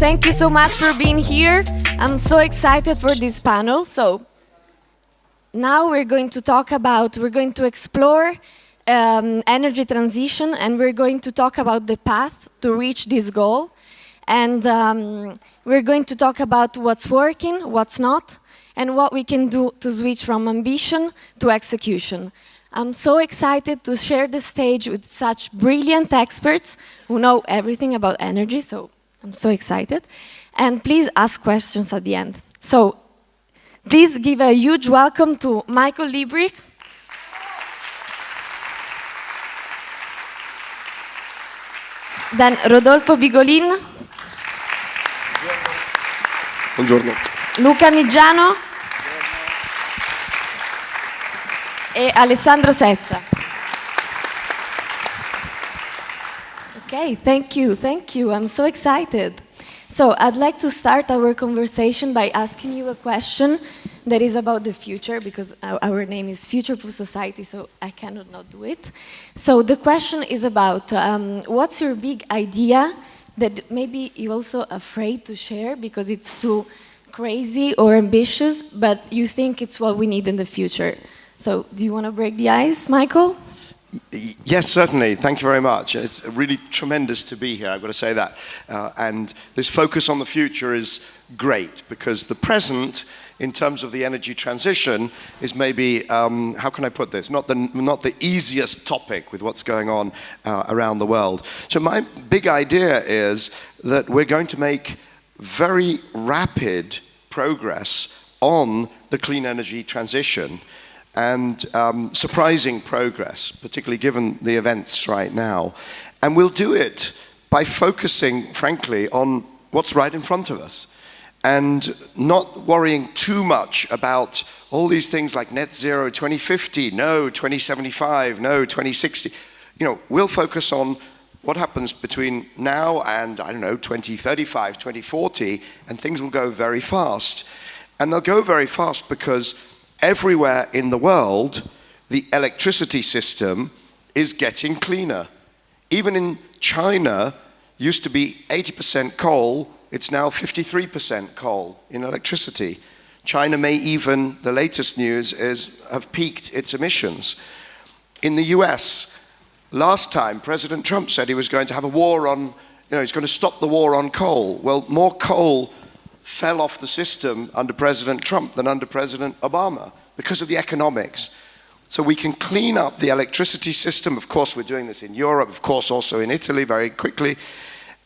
thank you so much for being here. I'm so excited for this panel. So now we're going to explore energy transition, and we're going to talk about the path to reach this goal. And we're going to talk about what's working, what's not, and what we can do to switch from ambition to execution. I'm so excited to share the stage with such brilliant experts who know everything about energy, so I'm so excited. And please ask questions at the end. So please give a huge welcome to Michael Liebreich. Then Rodolfo Bigolin. Buongiorno. Luca Miggiano. E Alessandro Sessa. Okay, thank you. I'm so excited. So I'd like to start our conversation by asking you a question that is about the future, because our name is Future Proof Society, so I cannot not do it. So the question is about what's your big idea that maybe you're also afraid to share because it's too crazy or ambitious, but you think it's what we need in the future. So do you want to break the ice, Michael? Yes, certainly. Thank you very much. It's really tremendous to be here, I've got to say that. And this focus on the future is great, because the present, in terms of the energy transition, is maybe, how can I put this, not the easiest topic with what's going on around the world. So my big idea is that we're going to make very rapid progress on the clean energy transition, and surprising progress, particularly given the events right now. And we'll do it by focusing, frankly, on what's right in front of us, and not worrying too much about all these things like net zero 2050, no 2075, no 2060. You know, we'll focus on what happens between now and, I don't know, 2035, 2040, and things will go very fast. And they'll go very fast because everywhere in the world, the electricity system is getting cleaner. Even in China, used to be 80% coal, it's now 53% coal in electricity. China may even, the latest news is, have peaked its emissions. In the US, last time President Trump said he was going to have a war on, he's going to stop the war on coal. Well, more coal fell off the system under President Trump than under President Obama because of the economics. So we can clean up the electricity system. Of course, we're doing this in Europe, of course, also in Italy very quickly.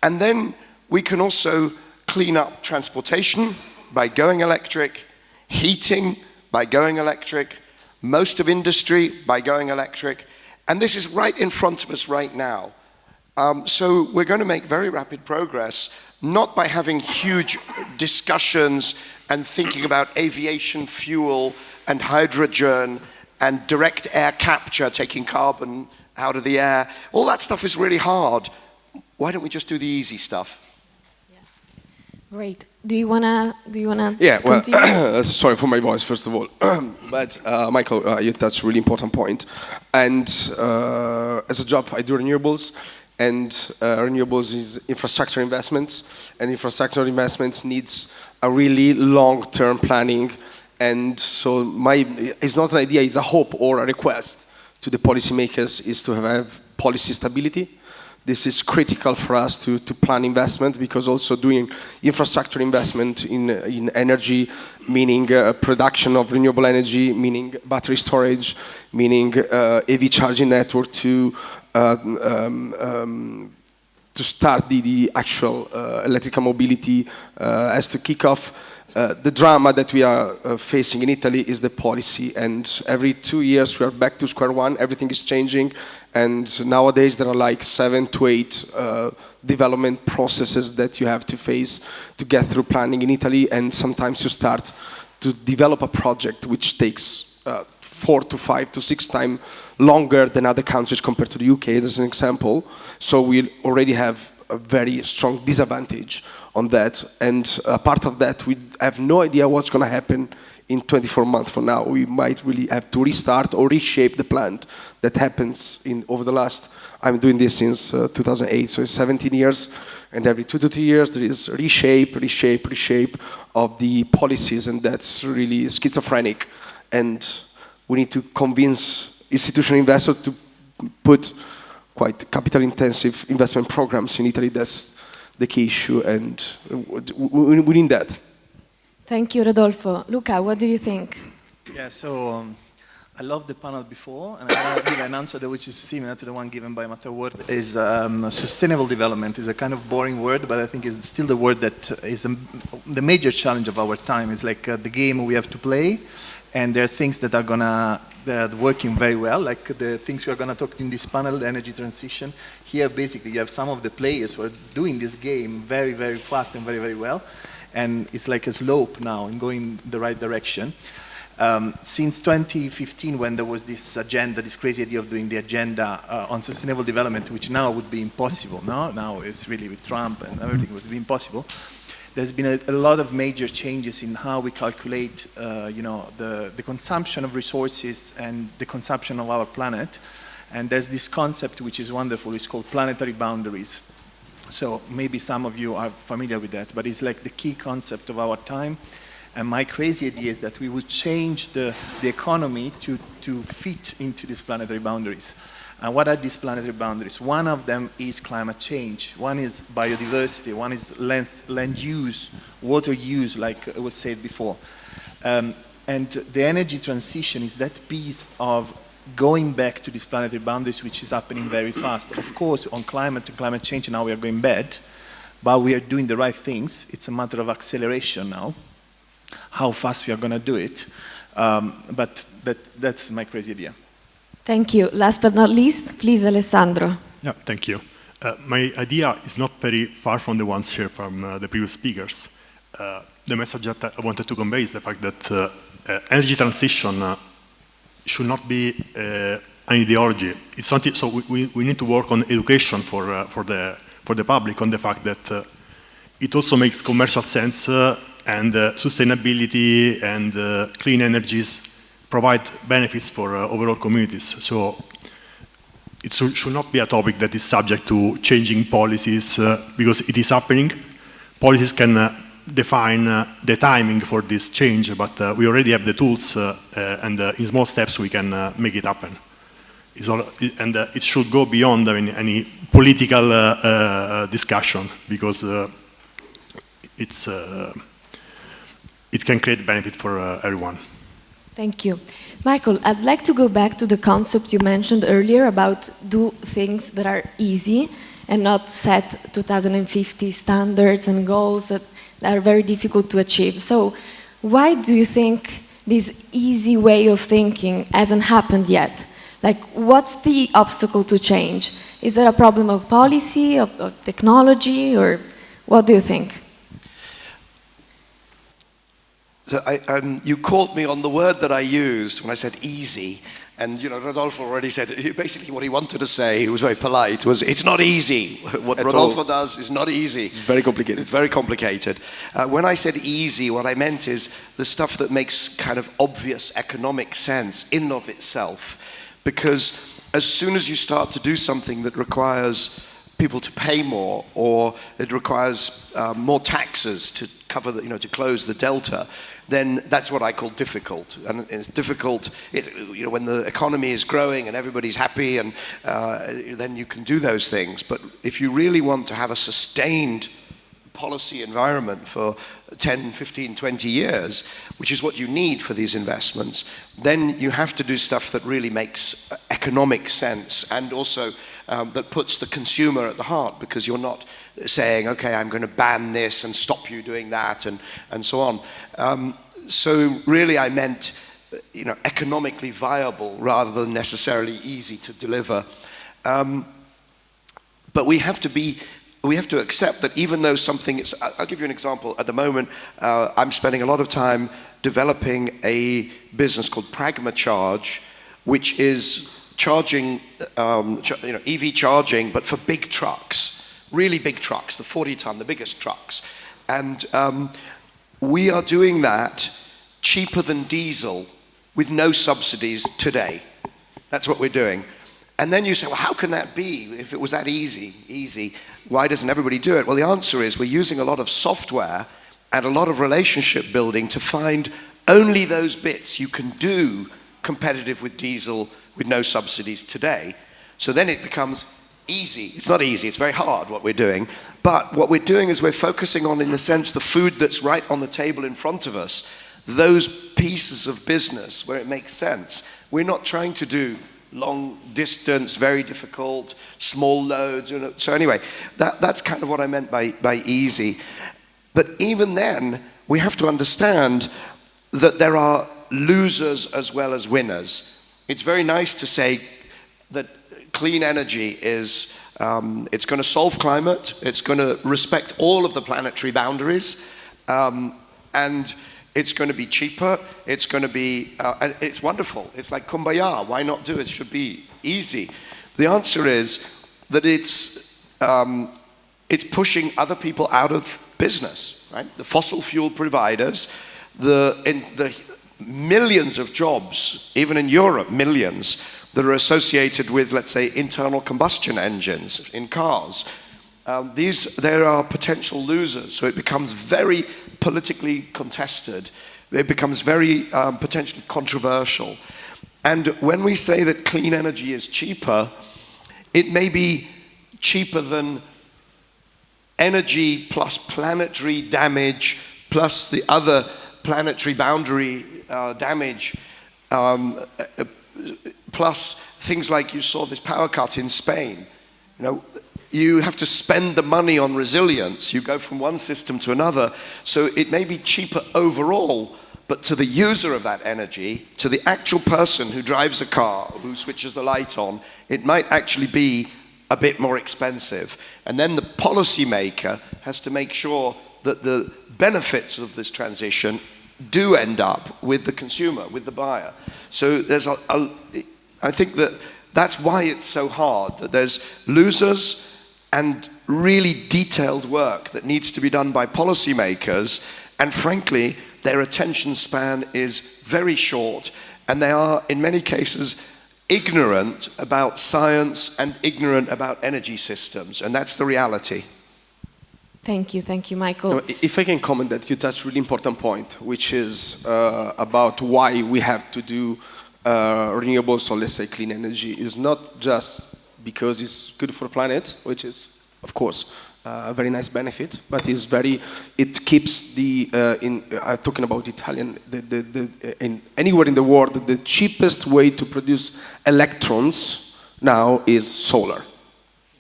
And then we can also clean up transportation by going electric, heating by going electric, most of industry by going electric. And this is right in front of us right now. So we're going to make very rapid progress, not by having huge discussions and thinking about aviation fuel and hydrogen and direct air capture, taking carbon out of the air. All that stuff is really hard. Why don't we just do the easy stuff? Yeah. Great. Do you wanna Yeah, well, continue? sorry for my voice, first of all. But Michael, you touched a really important point. And as a job, I do renewables. And renewables is infrastructure investments, and infrastructure investments needs a really long-term planning. And so it's not an idea, it's a hope or a request to the policymakers is to have policy stability. This is critical for us to plan investment, because also doing infrastructure investment in energy, meaning production of renewable energy, meaning battery storage, meaning EV charging network to start the actual electrical mobility has to kick off. The drama that we are facing in Italy is the policy, and every 2 years we are back to square one, everything is changing, and nowadays there are like 7 to 8 development processes that you have to face to get through planning in Italy, and sometimes you start to develop a project which takes 4 to 5 to 6 times longer than other countries compared to the UK, as an example. So we already have a very strong disadvantage on that. And part of that, we have no idea what's going to happen in 24 months from now. We might really have to restart or reshape the plant. That happens over the last, I'm doing this since 2008, so it's 17 years. And every 2 to 3 years, there is reshape of the policies, and that's really schizophrenic. And we need to convince institutional investors to put quite capital-intensive investment programs in Italy. That's the key issue, and we need that. Thank you, Rodolfo. Luca, what do you think? Yeah, so I loved the panel before, and I give an answer which is similar to the one given by Matteo Ward. Is sustainable development is a kind of boring word, but I think it's still the word that is the major challenge of our time. It's like the game we have to play, and there are things that are working very well, like the things we are going to talk in this panel, the energy transition. Here, basically, you have some of the players who are doing this game very, very fast and very, very well, and it's like a slope now and going the right direction. Since 2015, when there was this agenda, this crazy idea of doing the agenda on sustainable development, which now would be impossible, no? Now it's really with Trump and everything would be impossible. There's been a lot of major changes in how we calculate, the consumption of resources and the consumption of our planet. And there's this concept which is wonderful, it's called planetary boundaries. So maybe some of you are familiar with that, but it's like the key concept of our time. And my crazy idea is that we would change the economy to fit into these planetary boundaries. And what are these planetary boundaries? One of them is climate change. One is biodiversity. One is land use, water use, like it was said before. And the energy transition is that piece of going back to these planetary boundaries, which is happening very fast. Of course, on climate and climate change, now we are going bad, but we are doing the right things. It's a matter of acceleration now. How fast we are going to do it, but that's my crazy idea. Thank you. Last but not least, please, Alessandro. Yeah, thank you. My idea is not very far from the ones shared from the previous speakers. The message that I wanted to convey is the fact that energy transition should not be an ideology. It's something, so we need to work on education for the public on the fact that it also makes commercial sense. And sustainability and clean energies provide benefits for overall communities. So it should not be a topic that is subject to changing policies because it is happening. Policies can define the timing for this change, but we already have the tools and in small steps we can make it happen. And it should go beyond any political discussion because it can create benefit for everyone. Thank you. Michael, I'd like to go back to the concept you mentioned earlier about do things that are easy and not set 2050 standards and goals that are very difficult to achieve. So why do you think this easy way of thinking hasn't happened yet? Like, what's the obstacle to change? Is there a problem of policy, of technology, or what do you think? So you caught me on the word that I used when I said easy, and Rodolfo already said basically what he wanted to say. He was very polite. Was it's not easy. What Rodolfo does is not easy. It's very complicated. It's very complicated. When I said easy, what I meant is the stuff that makes kind of obvious economic sense in of itself, because as soon as you start to do something that requires people to pay more, or it requires more taxes to cover to close the delta, then that's what I call difficult. And it's difficult, when the economy is growing and everybody's happy, and then you can do those things. But if you really want to have a sustained policy environment for 10, 15, 20 years, which is what you need for these investments, then you have to do stuff that really makes economic sense, and also that puts the consumer at the heart, because you're not saying, okay, I'm going to ban this and stop you doing that, and so on. So really I meant economically viable rather than necessarily easy to deliver. But we have to accept that even though something is, I'll give you an example. At the moment, I'm spending a lot of time developing a business called Pragma Charge, which is charging, EV charging, but for big trucks. really big trucks, the 40-ton, the biggest trucks. And we are doing that cheaper than diesel with no subsidies today. That's what we're doing. And then you say, well, how can that be? If it was that easy, why doesn't everybody do it? Well, the answer is we're using a lot of software and a lot of relationship building to find only those bits you can do competitive with diesel with no subsidies today. So then it becomes easy. It's not easy, it's very hard what we're doing. But what we're doing is we're focusing on, in a sense, the food that's right on the table in front of us, those pieces of business where it makes sense. We're not trying to do long distance, very difficult, small loads. You know. So anyway, that's kind of what I meant by easy. But even then, we have to understand that there are losers as well as winners. It's very nice to say that clean energy is, it's going to solve climate, it's going to respect all of the planetary boundaries, and it's going to be cheaper, it's going to be, and it's wonderful. It's like kumbaya, why not do it? It should be easy. The answer is that it's pushing other people out of business, right? The fossil fuel providers, the millions of jobs, even in Europe, millions, that are associated with, let's say, internal combustion engines in cars. There are potential losers, so it becomes very politically contested. It becomes very potentially controversial. And when we say that clean energy is cheaper, it may be cheaper than energy plus planetary damage plus the other planetary boundary damage, plus things like you saw this power cut in Spain. You know, you have to spend the money on resilience. You go from one system to another. So it may be cheaper overall, but to the user of that energy, to the actual person who drives a car, who switches the light on, it might actually be a bit more expensive. And then the policymaker has to make sure that the benefits of this transition do end up with the consumer, with the buyer. So there's I think that's why it's so hard, that there's losers and really detailed work that needs to be done by policymakers, and frankly, their attention span is very short, and they are, in many cases, ignorant about science and ignorant about energy systems, and that's the reality. Thank you, Michael. If I can comment that, you touched a really important point, which is about why we have to do renewables, or let's say clean energy. Is not just because it's good for the planet, which is, of course, a very nice benefit, but it keeps the, talking about Italian, in anywhere in the world, the cheapest way to produce electrons now is solar.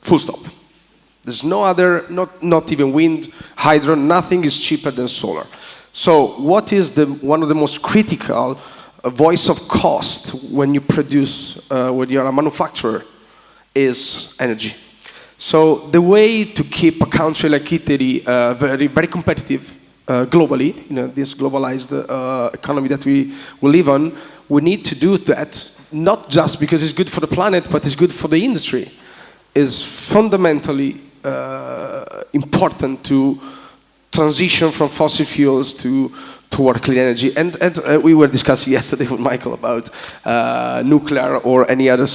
Full stop. There's no other, not even wind, hydro, nothing is cheaper than solar. So what is one of the most critical voice of cost when you produce, when you're a manufacturer, is energy. So the way to keep a country like Italy very, very competitive globally, this globalized economy that we live on, we need to do that, not just because it's good for the planet, but it's good for the industry. Is fundamentally important to transition from fossil fuels toward clean energy. And we were discussing yesterday with Michael about nuclear or any other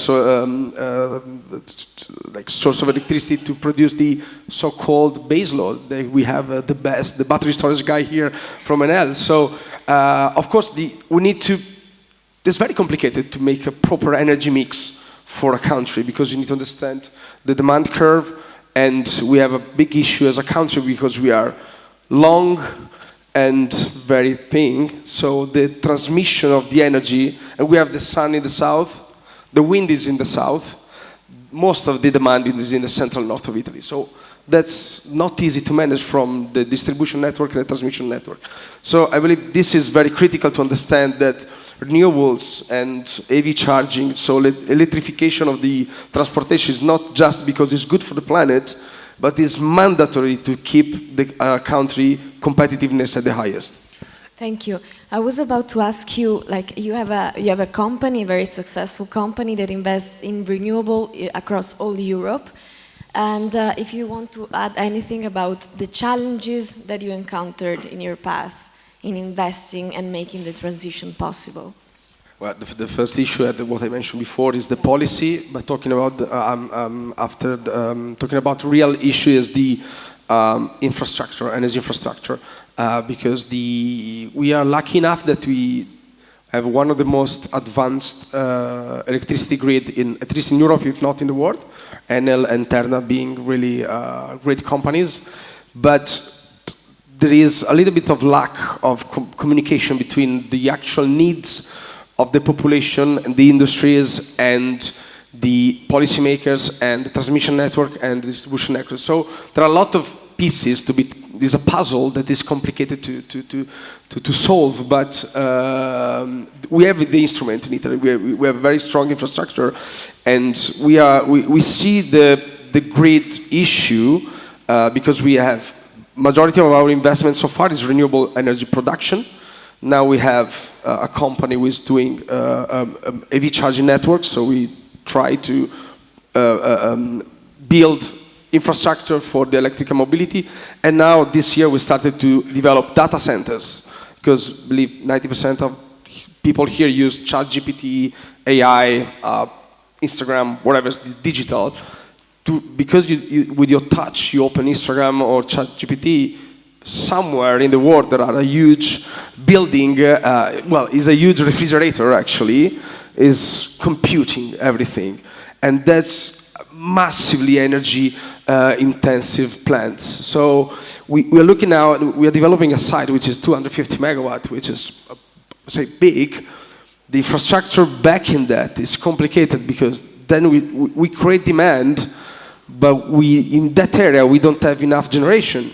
like source of electricity to produce the so-called baseload. We have the battery storage guy here from NL. So of course we need to. It's very complicated to make a proper energy mix for a country, because you need to understand the demand curve, and we have a big issue as a country because we are long and very thin. So the transmission of the energy, and we have the sun in the south, the wind is in the south, most of the demand is in the central north of Italy. So that's not easy to manage from the distribution network and the transmission network. So I believe this is very critical to understand that renewables and EV charging, so electrification of the transportation, is not just because it's good for the planet, but is mandatory to keep the country competitiveness at the highest. Thank you. I was about to ask you, like, you have a company, a very successful company that invests in renewable across all Europe. And if you want to add anything about the challenges that you encountered in your path in investing and making the transition possible. Well, the first issue, what I mentioned before, is the policy. But talking about talking about real issue is the infrastructure, energy infrastructure, because we are lucky enough that we have one of the most advanced electricity grid at least in Europe, if not in the world. Enel and Terna being really great companies, but there is a little bit of lack of communication between the actual needs of the population and the industries and the policymakers and the transmission network and the distribution network. So there are a lot of pieces to be. There's a puzzle that is complicated to solve, but we have the instrument in Italy. We have a very strong infrastructure, and we see the grid issue because we have majority of our investment so far is renewable energy production. Now we have a company who is doing EV charging networks, so we try to build infrastructure for the electrical mobility. And now this year we started to develop data centers, because I believe 90% of people here use ChatGPT, AI, Instagram, whatever is digital. Because with your touch, you open Instagram or ChatGPT, somewhere in the world there are a huge building, is a huge refrigerator actually, is computing everything. And that's massively energy intensive plants. So we are looking now, we are developing a site which is 250 megawatt, which is, say, big. The infrastructure backing that is complicated because then we create demand, but in that area we don't have enough generation.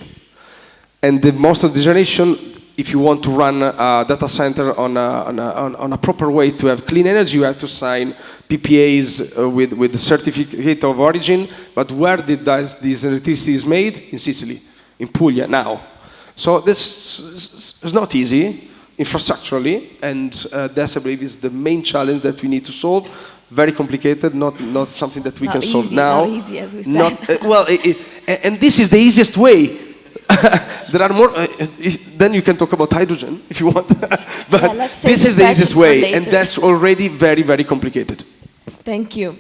And most of the generation, if you want to run a data center on a proper way to have clean energy, you have to sign PPAs with the certificate of origin. But where this electricity is made? In Sicily, in Puglia now. So this is not easy infrastructurally, and that's, I believe, is the main challenge that we need to solve. Very complicated, not something that we can solve now. Not easy, as we said. And this is the easiest way. There are more. Then you can talk about hydrogen if you want. But this is the easiest way, and that's already very, very complicated. Thank you.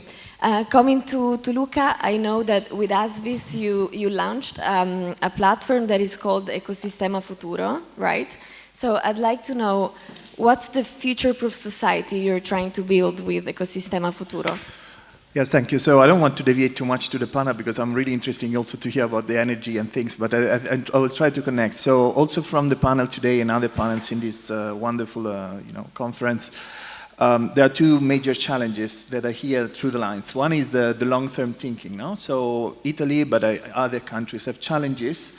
Coming to Luca, I know that with Asvis you launched a platform that is called Ecosistema Futuro, right? So I'd like to know, what's the future-proof society you're trying to build with Ecosistema Futuro? Yes, thank you. So I don't want to deviate too much to the panel because I'm really interested also to hear about the energy and things, but I will try to connect. So also from the panel today and other panels in this wonderful conference, there are two major challenges that are here through the lines. One is the long-term thinking. No? So Italy, but other countries have challenges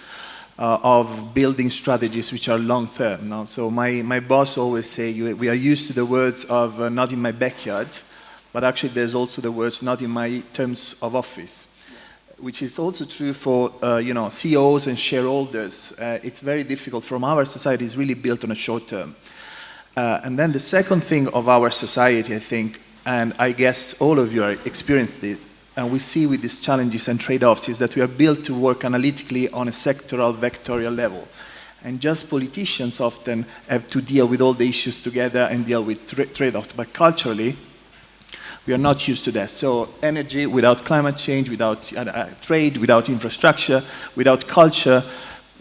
of building strategies which are long-term. No? So my boss always say, we are used to the words of not in my backyard, but actually there's also the words not in my terms of office, which is also true for CEOs and shareholders. It's very difficult from our society is really built on a short term. And then the second thing of our society, I think, and I guess all of you are experienced this, and we see with these challenges and trade-offs, is that we are built to work analytically on a sectoral, vectorial level. And just politicians often have to deal with all the issues together and deal with trade-offs. But culturally, we are not used to that. So energy without climate change, without trade, without infrastructure, without culture,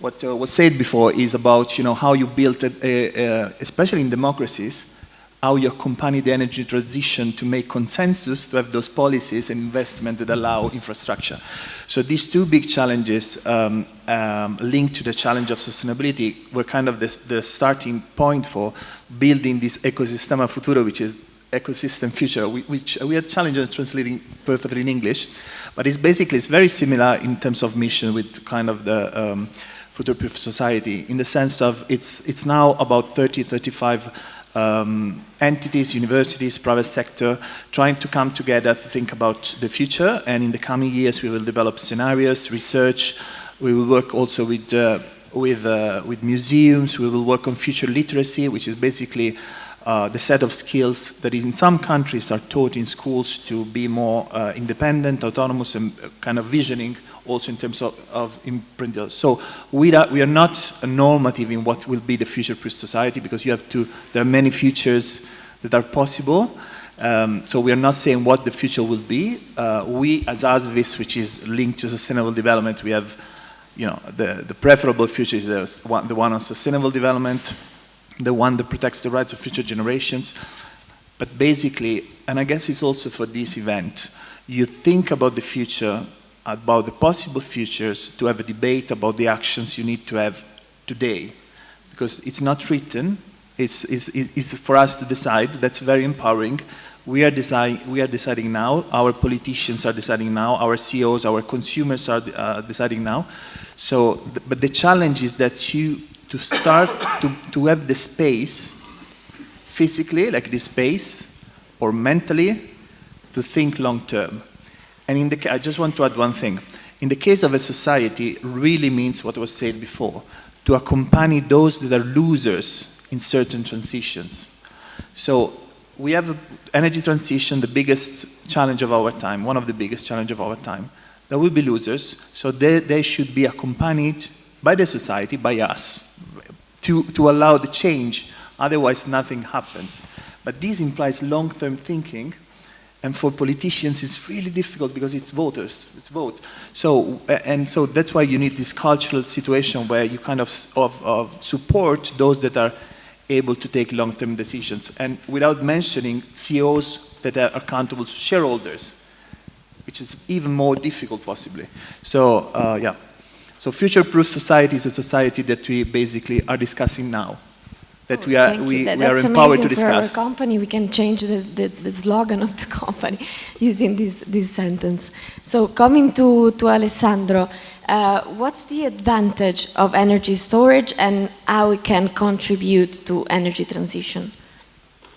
what was said before is about how you build, especially in democracies, how you accompany the energy transition to make consensus, to have those policies and investment that allow infrastructure. So these two big challenges linked to the challenge of sustainability were kind of the starting point for building this Ecosistema Futuro, which is ecosystem future, which we are challenged in translating perfectly in English, but it's very similar in terms of mission with kind of the future-proof society, in the sense of it's now about 35 entities, universities, private sector, trying to come together to think about the future, and in the coming years we will develop scenarios, research, we will work also with museums, we will work on future literacy, which is basically the set of skills that is in some countries are taught in schools to be more independent, autonomous, and kind of visioning, also in terms of imprint. So we are not normative in what will be the future-proof society, because there are many futures that are possible. So we are not saying what the future will be. We, as ASVIS, which is linked to sustainable development, we have, the preferable future is the one on sustainable development, the one that protects the rights of future generations. But basically, and I guess it's also for this event, you think about the future, about the possible futures, to have a debate about the actions you need to have today. Because it's not written, it's for us to decide. That's very empowering. We are deciding now, our politicians are deciding now, our CEOs, our consumers are deciding now. So, but the challenge is that to start to have the space, physically, like this space, or mentally, to think long term. And I just want to add one thing. In the case of a society, really means what was said before, to accompany those that are losers in certain transitions. So we have energy transition, the biggest challenge of our time, one of the biggest challenge of our time. There will be losers, so they should be accompanied by the society, by us, to allow the change. Otherwise, nothing happens. But this implies long-term thinking, and for politicians, it's really difficult because it's voters, it's votes. So that's why you need this cultural situation where you kind of support those that are able to take long-term decisions, and without mentioning CEOs that are accountable to shareholders, which is even more difficult possibly. So yeah, so future-proof society is a society that we basically are discussing now, that we are empowered to discuss. For our company, we can change the slogan of the company using this sentence. So coming to Alessandro, what's the advantage of energy storage and how it can contribute to energy transition?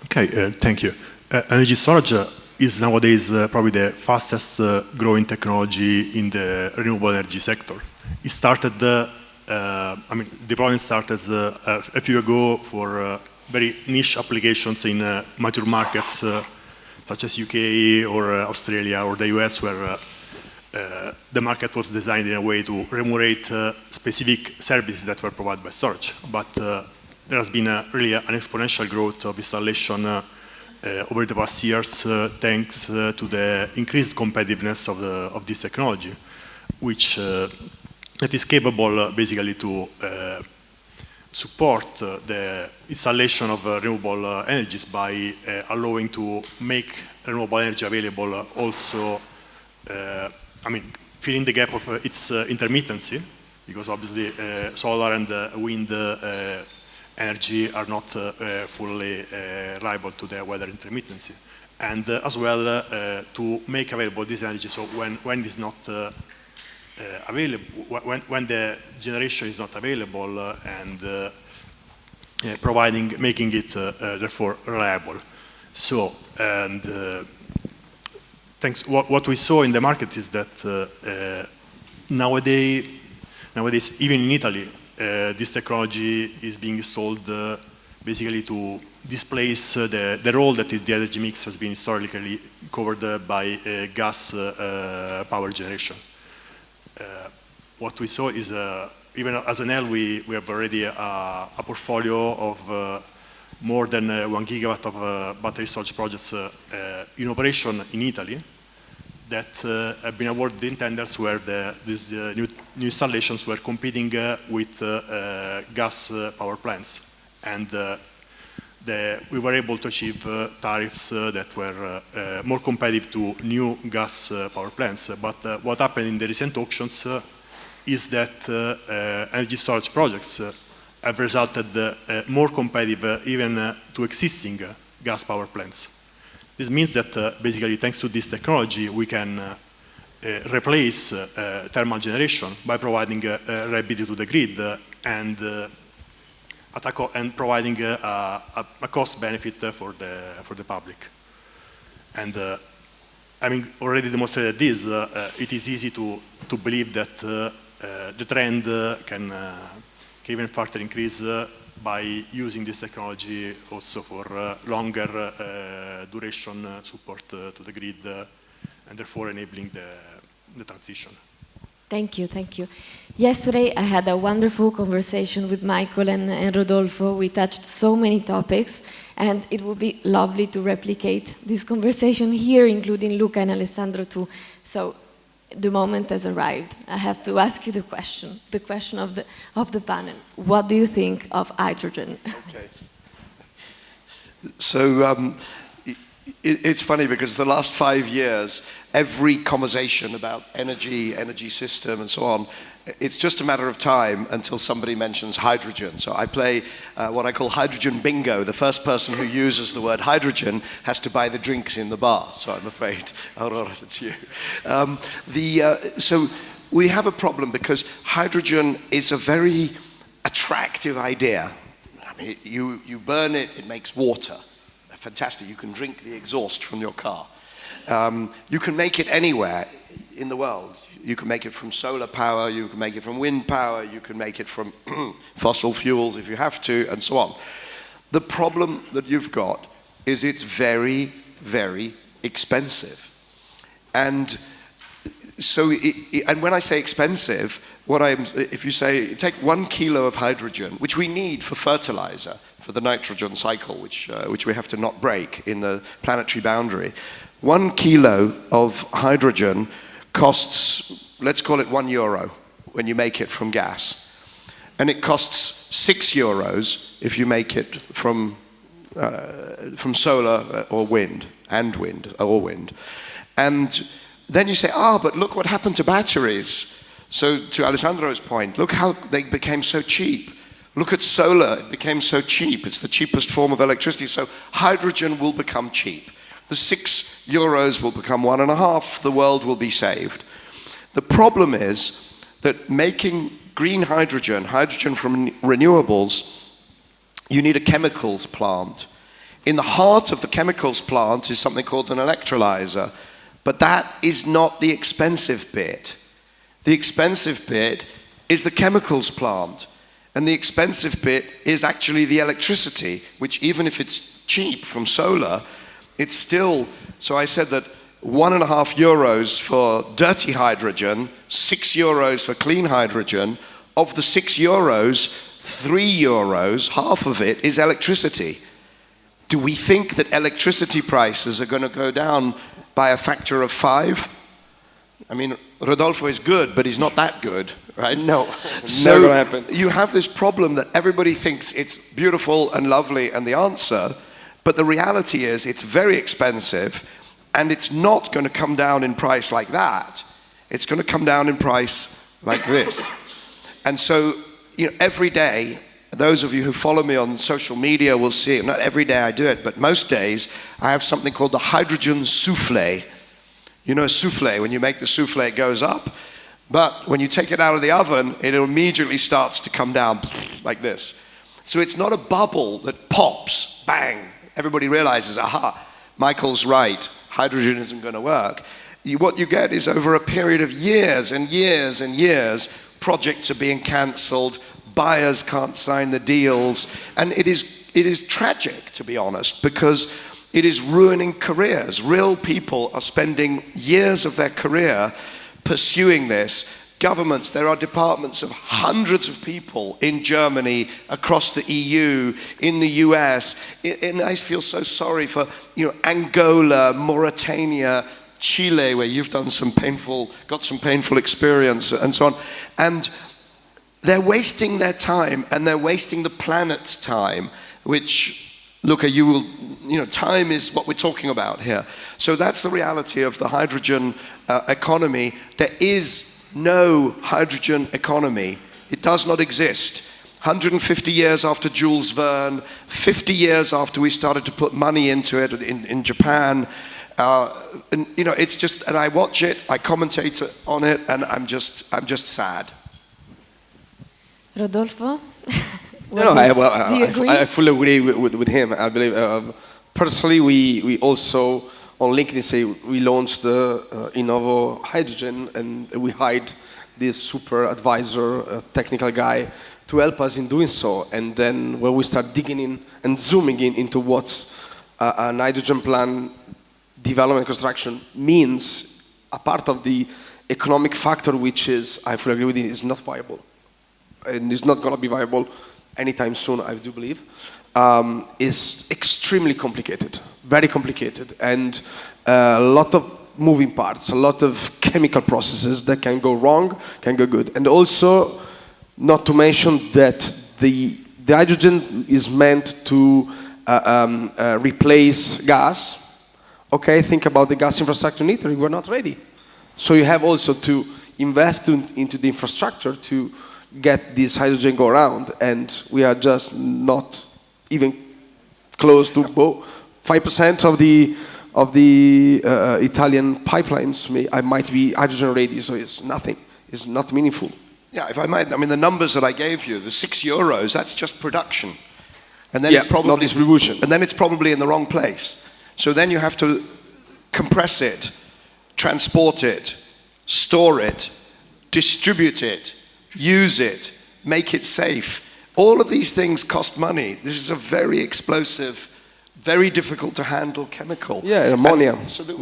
Okay, thank you. Energy storage is nowadays probably the fastest growing technology in the renewable energy sector. It started, deployment started a few ago for very niche applications in mature markets such as UK or Australia or the US, where the market was designed in a way to remunerate specific services that were provided by storage. But there has been really an exponential growth of installation over the past years, thanks to the increased competitiveness of this technology, which that is capable basically to support the installation of renewable energies by allowing to make renewable energy available also, filling the gap of its intermittency, because obviously solar and wind energy are not fully liable to the weather intermittency. And as well to make available this energy, so when it is not available, when the generation is not available, and making it therefore reliable. So, and thanks. What we saw in the market is that nowadays, even in Italy, this technology is being installed basically to displace the role that the energy mix has been historically covered by gas power generation. What we saw is, even as Enel, we have already a portfolio of more than 1 gigawatt of battery storage projects in operation in Italy that have been awarded in tenders where these new installations were competing with gas power plants. And we were able to achieve tariffs that were more competitive to new gas power plants. But what happened in the recent auctions is that energy storage projects have resulted more competitive even to existing gas power plants. This means that basically thanks to this technology we can replace thermal generation by providing reliability to the grid and providing a cost benefit for the public. And having already demonstrated this, it is easy to believe that the trend can even further increase by using this technology also for longer duration support to the grid and therefore enabling the transition. Thank you, thank you. Yesterday I had a wonderful conversation with Michael and Rodolfo. We touched so many topics, and it would be lovely to replicate this conversation here, including Luca and Alessandro too. So the moment has arrived. I have to ask you the question of the panel. What do you think of hydrogen? Okay. So it's funny because the last 5 years, every conversation about energy system and so on, it's just a matter of time until somebody mentions hydrogen. So I play what I call hydrogen bingo. The first person who uses the word hydrogen has to buy the drinks in the bar. So I'm afraid, Aurora, it's you. So we have a problem because hydrogen is a very attractive idea. I mean, you burn it, it makes water. Fantastic, you can drink the exhaust from your car. You can make it anywhere in the world. You can make it from solar power, you can make it from wind power, you can make it from fossil fuels if you have to, and so on. The problem that you've got is it's very, very expensive. And so, and when I say expensive, if you say, take 1 kilo of hydrogen, which we need for fertilizer, for the nitrogen cycle, which we have to not break in the planetary boundary. 1 kilo of hydrogen costs, let's call it €1 when you make it from gas. And it costs €6 if you make it from solar or wind, and wind. And then you say, but look what happened to batteries. So to Alessandro's point, look how they became so cheap. Look at solar, it became so cheap. It's the cheapest form of electricity. So hydrogen will become cheap. The €6 will become 1.5, the world will be saved. The problem is that making green hydrogen from renewables, you need a chemicals plant. In the heart of the chemicals plant is something called an electrolyzer, but that is not the expensive bit. The expensive bit is the chemicals plant. And the expensive bit is actually the electricity, which even if it's cheap from solar, it's still, so I said that €1.5 for dirty hydrogen, €6 for clean hydrogen. Of the €6, €3, half of it is electricity. Do we think that electricity prices are going to go down by a factor of 5? I mean, Rodolfo is good, but he's not that good, right? No, so never gonna happen. You have this problem that everybody thinks it's beautiful and lovely and the answer, but the reality is it's very expensive and it's not going to come down in price like that. It's going to come down in price like this. And so, every day, those of you who follow me on social media will see it. Not every day I do it, but most days I have something called the hydrogen souffle. You know, a souffle, when you make the souffle, it goes up. But when you take it out of the oven, it immediately starts to come down like this. So it's not a bubble that pops, bang. Everybody realizes, aha, Michael's right, hydrogen isn't going to work. What you get is over a period of years and years and years, projects are being cancelled, buyers can't sign the deals, and it is tragic, to be honest, because it is ruining careers. Real people are spending years of their career pursuing this. Governments, there are departments of hundreds of people in Germany, across the EU, in the US. And I feel so sorry for, Angola, Mauritania, Chile, where you've got some painful experience and so on. And they're wasting their time and they're wasting the planet's time, which, Luca, time is what we're talking about here. So that's the reality of the hydrogen economy. There is no hydrogen economy. It does not exist. 150 years after Jules Verne, 50 years after we started to put money into it in Japan, it's just, and I watch it, I commentate on it, and I'm just sad. Rodolfo? Do you agree? I fully agree with him. I believe, personally, we also, on LinkedIn, say we launched the Innovo Hydrogen, and we hired this super advisor, technical guy, to help us in doing so. And then when we start digging in and zooming in into what an hydrogen plant development construction means, a part of the economic factor, which is, I fully agree with you, is not viable. And it's not going to be viable anytime soon, I do believe, is extremely complicated, very complicated, and a lot of moving parts, a lot of chemical processes that can go wrong, can go good. And also, not to mention that the hydrogen is meant to replace gas. Okay, think about the gas infrastructure in Italy, we're not ready. So you have also to invest into the infrastructure to get this hydrogen go around, and we are just not even close to 5% of the Italian pipelines might be hydrogen ready, so it's nothing. It's not meaningful. Yeah, if I might, I mean, the numbers that I gave you, the €6, that's just production. And then Yeah, it's probably not distribution. And then it's probably in the wrong place. So then you have to compress it, transport it, store it, distribute it, use it, make it safe. All of these things cost money. This is a very explosive, very difficult to handle chemical. Yeah, ammonia. And so that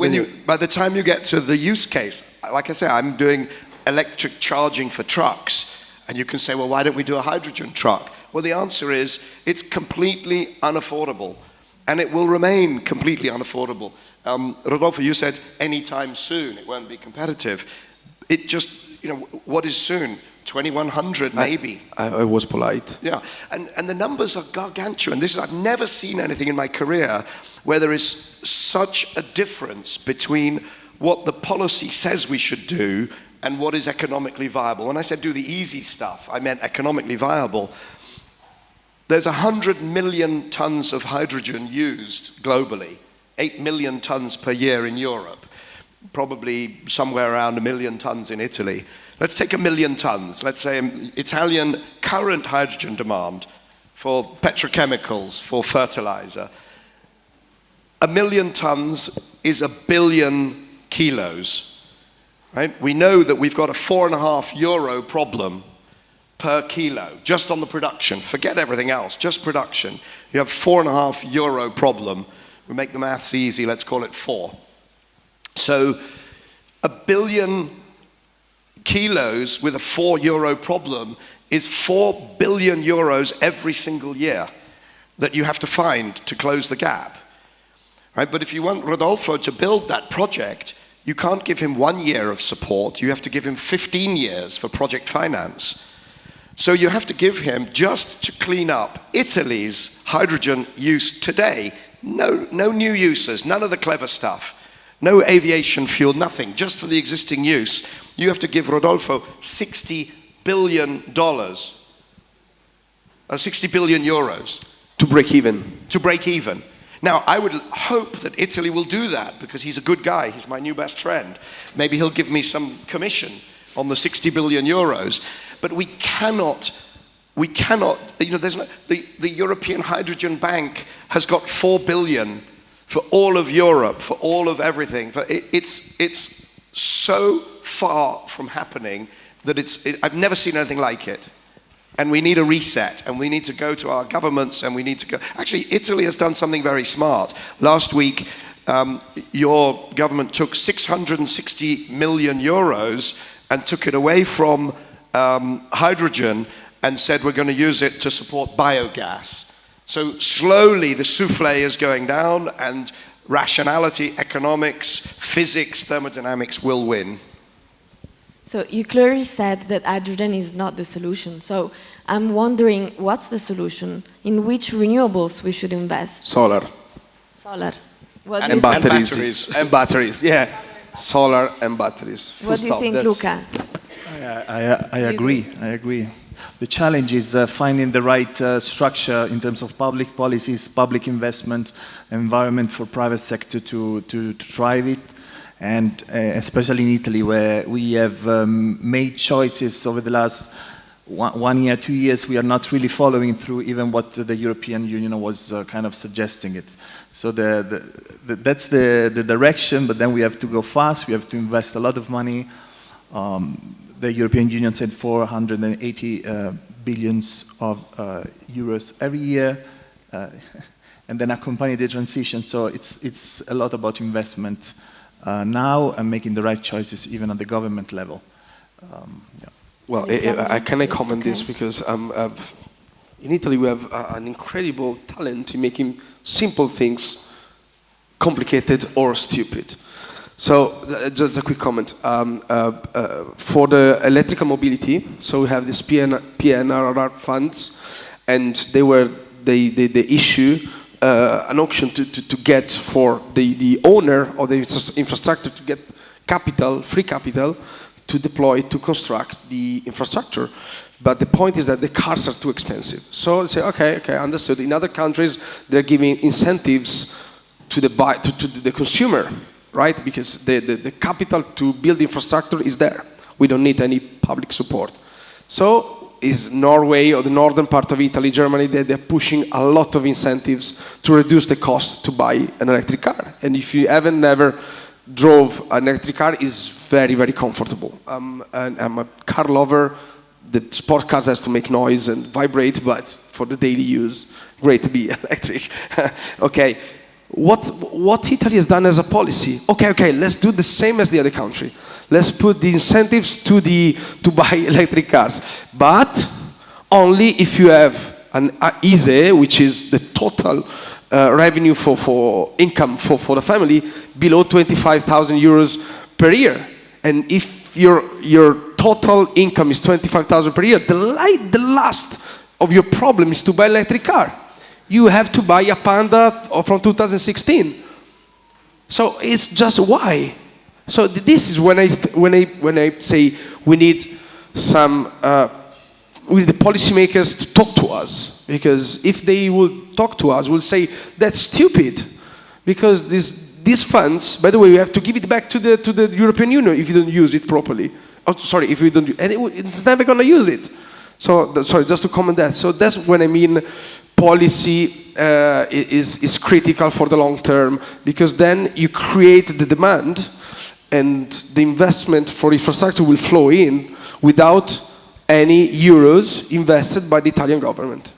by the time you get to the use case, like I say, I'm doing electric charging for trucks, and you can say, well, why don't we do a hydrogen truck? Well, the answer is it's completely unaffordable, and it will remain completely unaffordable. Rodolfo, you said anytime soon it won't be competitive. It just, what is soon? 2100 maybe. I was polite. Yeah, and the numbers are gargantuan. I've never seen anything in my career where there is such a difference between what the policy says we should do and what is economically viable. When I said do the easy stuff, I meant economically viable. There's 100 million tons of hydrogen used globally, 8 million tons per year in Europe, probably somewhere around 1 million tons in Italy. Let's take 1 million tons. Let's say Italian current hydrogen demand for petrochemicals, for fertilizer. 1 million tons is 1 billion kilos, right? We know that we've got a €4.5 problem per kilo, just on the production. Forget everything else, just production. You have €4.5 problem. We make the maths easy, let's call it 4. So 1 billion kilos with a €4 problem is 4 billion euros every single year that you have to find to close the gap, right? But if you want Rodolfo to build that project, you can't give him 1 year of support. You have to give him 15 years for project finance. So you have to give him, just to clean up Italy's hydrogen use today, no new uses, none of the clever stuff. No aviation fuel, nothing, just for the existing use. You have to give Rodolfo $60 billion, 60 billion euros. To break even. To break even. Now, I would hope that Italy will do that because he's a good guy, he's my new best friend. Maybe he'll give me some commission on the 60 billion euros. But we cannot, there's no, the European Hydrogen Bank has got 4 billion for all of Europe, for all of everything. It's so far from happening that I've never seen anything like it. And we need a reset, and we need to go to our governments, and we need to go. Actually, Italy has done something very smart. Last week, your government took 660 million euros and took it away from hydrogen and said we're going to use it to support biogas. So slowly the souffle is going down, and rationality, economics, physics, thermodynamics will win. So you clearly said that hydrogen is not the solution. So I'm wondering, what's the solution? In which renewables we should invest? Solar. Solar. What And batteries. And batteries, yeah. Solar and batteries. What do you think, Luca? I agree. The challenge is finding the right structure in terms of public policies, public investment, environment for private sector to drive it. And especially in Italy, where we have made choices over the last 1 year, 2 years, we are not really following through even what the European Union was kind of suggesting it. So that's the direction, but then we have to go fast, we have to invest a lot of money. The European Union said 480 billions of euros every year, and then accompany the transition. So it's a lot about investment now and making the right choices even at the government level. Yeah. Well, can I comment this because in Italy we have an incredible talent in making simple things complicated or stupid. So just a quick comment. For the electrical mobility, so we have this PNRR funds, and they issue an auction to get for the owner of the infrastructure to get capital, free capital, to deploy, to construct the infrastructure. But the point is that the cars are too expensive. So they say, okay, understood. In other countries, they're giving incentives to the consumer, right? Because the capital to build infrastructure is there. We don't need any public support. So is Norway or the northern part of Italy, Germany, they're pushing a lot of incentives to reduce the cost to buy an electric car. And if you haven't never drove an electric car, is very, very comfortable. And I'm a car lover. The sport cars has to make noise and vibrate, but for the daily use, great to be electric. Okay, what Italy has done as a policy? Okay, let's do the same as the other country. Let's put the incentives to buy electric cars, but only if you have an ISE, which is the total revenue for income for the family, below 25,000 euros per year. And if your total income is 25,000 per year, the last of your problem is to buy an electric car. You have to buy a Panda from 2016. So it's just why. So this is when I say we need we need the policymakers to talk to us, because if they will talk to us, we'll say that's stupid, because these funds, by the way, we have to give it back to the European Union if you don't use it properly. Oh, sorry, if we don't, and it's never going to use it. So sorry, just to comment that. So that's when I mean policy is critical for the long term, because then you create the demand, and the investment for infrastructure will flow in without any euros invested by the Italian government.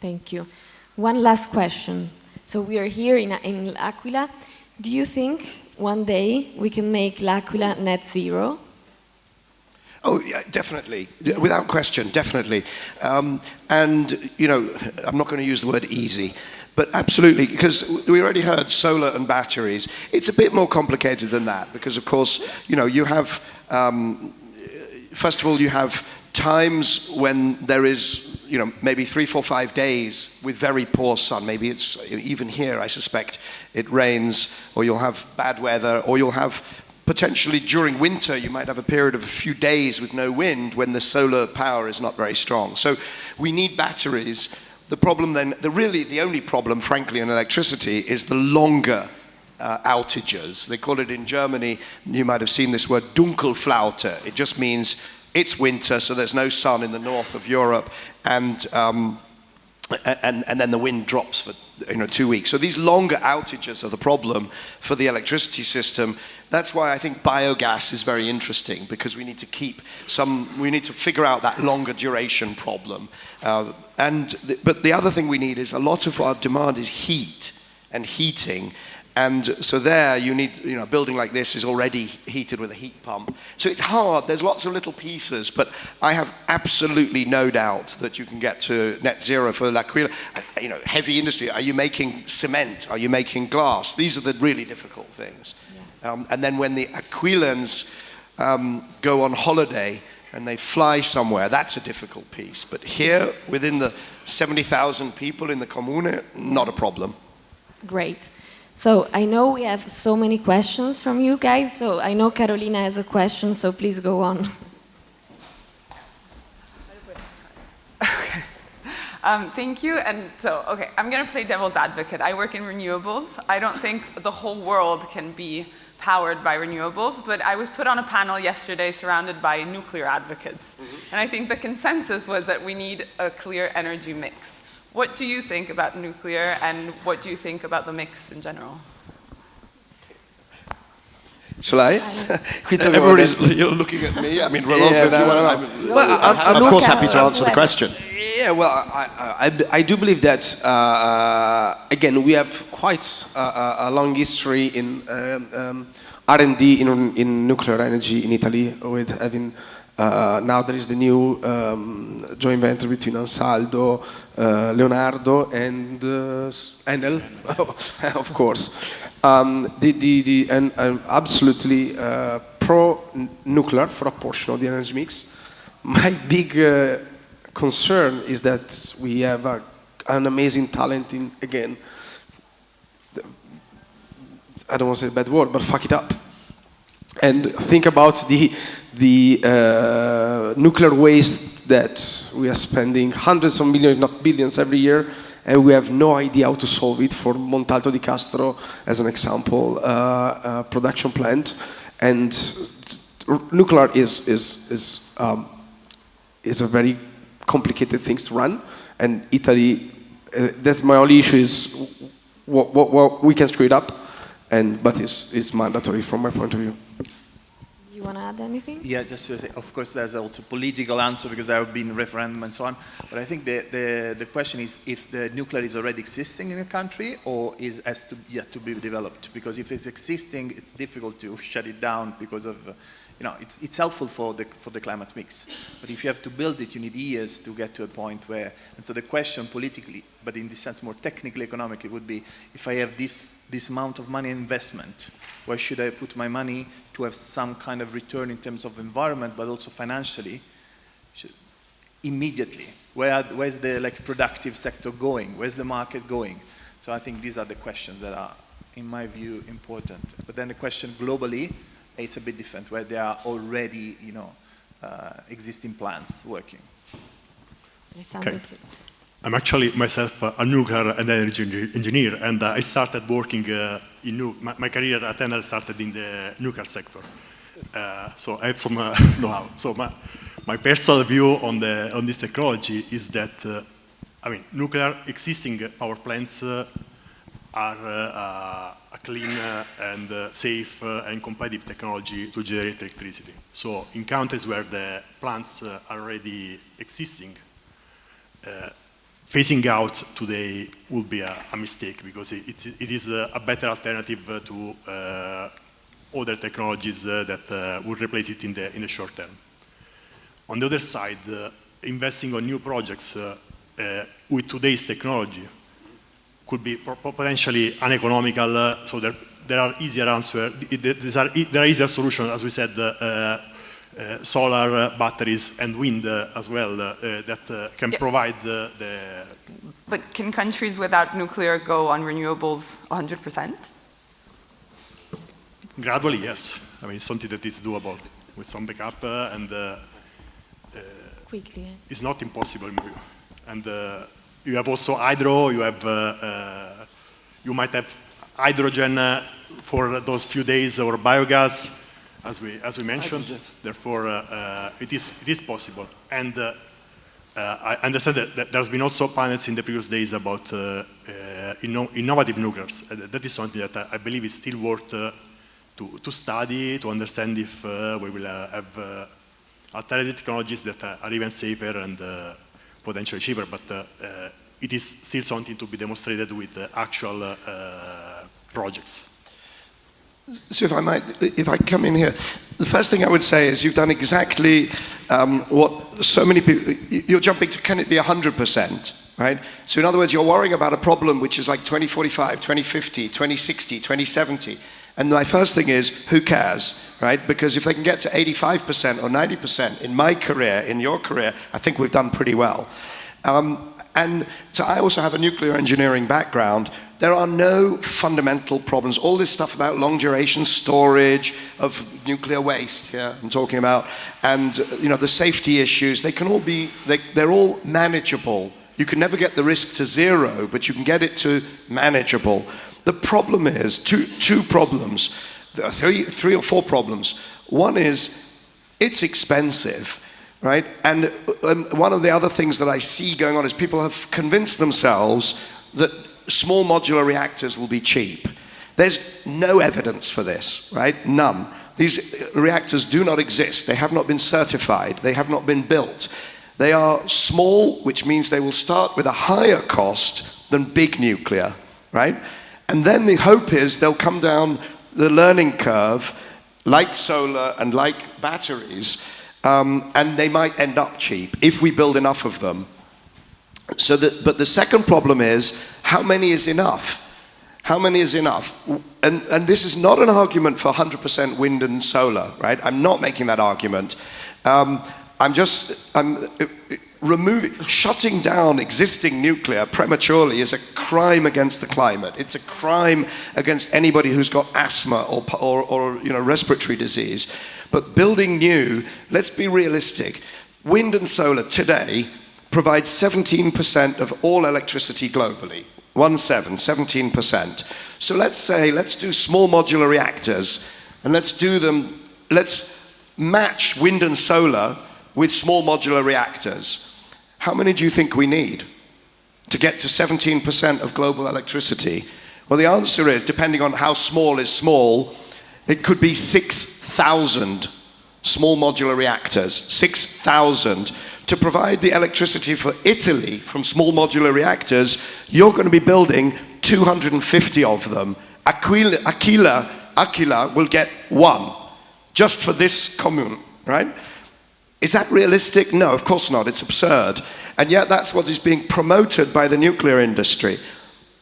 Thank you. One last question. So we are here in L'Aquila. Do you think one day we can make L'Aquila net zero? Oh, yeah, definitely, without question, definitely. And, you know, I'm not going to use the word easy, but absolutely, because we already heard solar and batteries. It's a bit more complicated than that, because, of course, you know, you have, first of all, you have times when there is, you know, maybe 3, 4, 5 days with very poor sun. Maybe it's, even here, I suspect, it rains, or you'll have bad weather, or you'll have potentially during winter, you might have a period of a few days with no wind when the solar power is not very strong. So we need batteries. The problem then, the only problem, frankly, in electricity is the longer outages. They call it in Germany, you might have seen this word, Dunkelflaute. It just means it's winter, so there's no sun in the north of Europe, and then the wind drops for 2 weeks. So these longer outages are the problem for the electricity system. That's why I think biogas is very interesting, because we need to figure out that longer duration problem. But the other thing we need is, a lot of our demand is heat and heating. And so there you need, a building like this is already heated with a heat pump. So it's hard, there's lots of little pieces, but I have absolutely no doubt that you can get to net zero for L'Aquila. Heavy industry, are you making cement? Are you making glass? These are the really difficult things. Yeah. And then when the Aquilans go on holiday and they fly somewhere, that's a difficult piece. But here, within the 70,000 people in the Comune, not a problem. Great. So I know we have so many questions from you guys, so I know Carolina has a question, so please go on. Okay. Thank you. And so, okay, I'm going to play devil's advocate. I work in renewables. I don't think the whole world can be powered by renewables, but I was put on a panel yesterday surrounded by nuclear advocates. Mm-hmm. And I think the consensus was that we need a clear energy mix. What do you think about nuclear, and what do you think about the mix in general? Shall I? We talk about Everybody's that. you're looking at me. I mean, Rodolfo, Yeah, if you no, want no, to. Well, I'm of course happy to answer the question. Yeah, well, I do believe that, again, we have quite a long history in R&D in nuclear energy in Italy, with having, now there is the new joint venture between Ansaldo, Leonardo, and Enel, of course. And I'm absolutely pro-nuclear for a portion of the energy mix. My big concern is that we have an amazing talent in, again, I don't want to say a bad word, but fuck it up. And think about the nuclear waste that we are spending hundreds of millions, not billions every year, and we have no idea how to solve it. For Montalto di Castro, as an example, production plant, and nuclear is a very complicated thing to run, and Italy. That's my only issue is what we can screw it up, but it's mandatory from my point of view. You want to add anything? Yeah, just to say, of course, there's also political answer because there have been referendum and so on. But I think the question is if the nuclear is already existing in a country or has to yet to be developed. Because if it's existing, it's difficult to shut it down because of, it's helpful for the climate mix. But if you have to build it, you need years to get to a point where. And so the question politically, but in this sense more technically, economically, would be if I have this amount of money investment, where should I put my money to have some kind of return in terms of environment, but also financially, immediately? Where's the productive sector going? Where's the market going? So I think these are the questions that are, in my view, important. But then the question globally, it's a bit different, where there are already, existing plants working. Alessandro, Okay. please. I'm actually myself a nuclear and energy engineer, and I started working my career at Enel started in the nuclear sector. So I have some know-how. So my personal view on this technology is that, nuclear existing power plants are a clean and safe and competitive technology to generate electricity. So in countries where the plants are already existing, phasing out today would be a mistake because it is a better alternative to other technologies that would replace it in the short term. On the other side, investing on new projects with today's technology could be potentially uneconomical. So there are easier answers. There are easier solutions, as we said. Solar, batteries, and wind as well that can provide the. But can countries without nuclear go on renewables 100%? Gradually, yes. It's something that is doable with some backup and Quickly. it's not impossible in my view. And you have also hydro. You have you might have hydrogen for those few days or biogas. As we mentioned, therefore it is possible. And I understand that there's been also panels in the previous days about innovative nuclears. That is something that I believe is still worth to study, to understand if we will have alternative technologies that are even safer and potentially cheaper. But it is still something to be demonstrated with actual projects. So if I come in here, the first thing I would say is you've done exactly what so many people, you're jumping to, can it be 100%, right? So in other words, you're worrying about a problem which is like 2045, 2050, 2060, 2070. And my first thing is, who cares, right? Because if they can get to 85% or 90% in my career, in your career, I think we've done pretty well. And so I also have a nuclear engineering background. There are no fundamental problems. All this stuff about long duration storage of nuclear waste here I'm talking about, and the safety issues, they can all be, they're all manageable. You can never get the risk to zero, but you can get it to manageable. The problem is, two problems, three or four problems. One is, it's expensive. Right? And one of the other things that I see going on is people have convinced themselves that small modular reactors will be cheap. There's no evidence for this, right? None. These reactors do not exist. They have not been certified. They have not been built. They are small, which means they will start with a higher cost than big nuclear, right? And then the hope is they'll come down the learning curve, like solar and like batteries, and they might end up cheap if we build enough of them. But the second problem is, how many is enough? How many is enough? And this is not an argument for 100% wind and solar, right? I'm not making that argument. Shutting down existing nuclear prematurely is a crime against the climate. It's a crime against anybody who's got asthma or respiratory disease. But building new, let's be realistic. Wind and solar today provide 17% of all electricity globally. 17%. So let's do small modular reactors, and let's match wind and solar with small modular reactors. How many do you think we need to get to 17% of global electricity? Well, the answer is, depending on how small is small, it could be 6,000 small modular reactors, 6,000. To provide the electricity for Italy from small modular reactors, you're going to be building 250 of them. Aquila will get one, just for this commune, right? Is that realistic? No, of course not. It's absurd. And yet that's what is being promoted by the nuclear industry.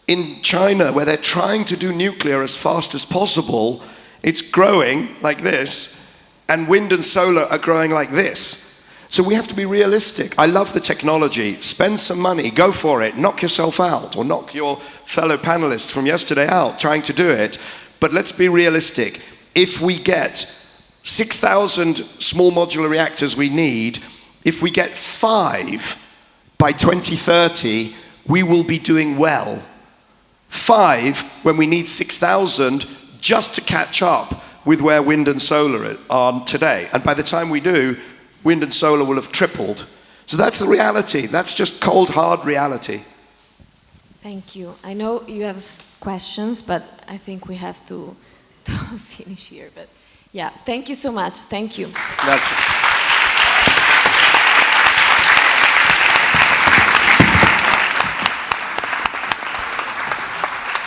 In China, where they're trying to do nuclear as fast as possible, it's growing like this, and wind and solar are growing like this. So we have to be realistic. I love the technology. Spend some money, go for it, knock yourself out, or knock your fellow panelists from yesterday out trying to do it. But let's be realistic. If we get 6,000 small modular reactors we need, if we get 5 by 2030, we will be doing well. 5 when we need 6,000 just to catch up with where wind and solar are today. And by the time we do, wind and solar will have tripled. So that's the reality. That's just cold, hard reality. Thank you. I know you have questions, but I think we have to finish here. But yeah, thank you so much. Thank you. That's it.